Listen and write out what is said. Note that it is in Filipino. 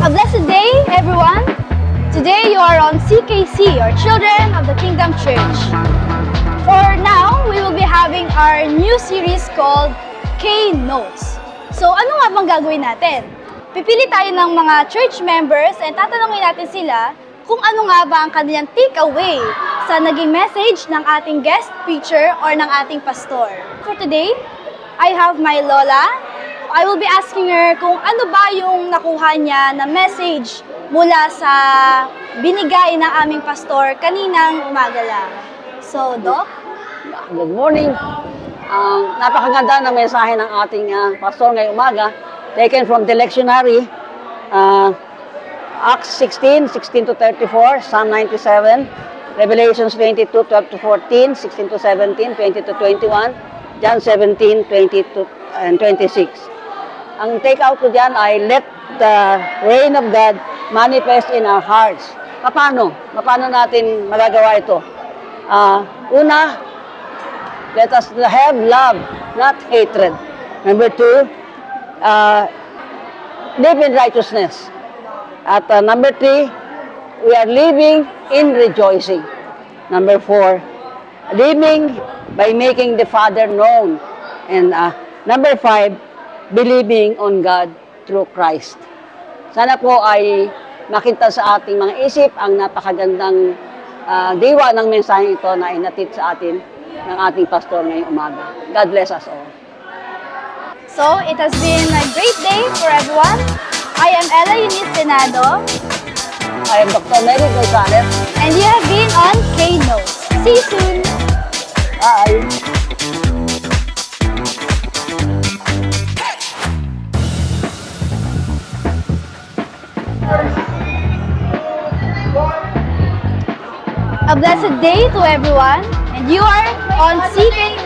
A blessed day, everyone! Today you are on CKC, or Children of the Kingdom Church. For now, we will be having our new series called K-Notes. So ano nga bang gagawin natin? Pipili tayo ng mga church members and tatanungin natin sila kung ano nga ba ang kanilang takeaway sa naging message ng ating guest preacher or ng ating pastor. For today, I have my lola. I will be asking her kung ano ba yung nakuha niya na message mula sa binigay ng aming pastor kaninang umaga lang. So, Doc? Good morning. Napakaganda ng mensahe ng ating pastor ngayong umaga, taken from the lectionary, Acts 16, 16 to 34, Psalm 97, Revelations 22, 12 to 14, 16 to 17, 20 to 21, John 17, 20 to 26. Ang take out ko dyan ay let the reign of God manifest in our hearts. Paano? Paano natin magagawa ito? Una, let us have love, not hatred. Number two, live in righteousness. At number three, we are living in rejoicing. Number four, living by making the Father known. And number five, believing on God through Christ. Sana po ay makita sa ating mga isip ang napakagandang diwa ng mensahe ito na inatid sa atin ng ating pastor ngayong umaga. God bless us all. So, it has been a great day for everyone. I am Ella Eunice Senado. I am Dr. Mary Gonzalez. And you have been on K-Notes. See you soon! Bye! A blessed day to everyone, and you are on CK.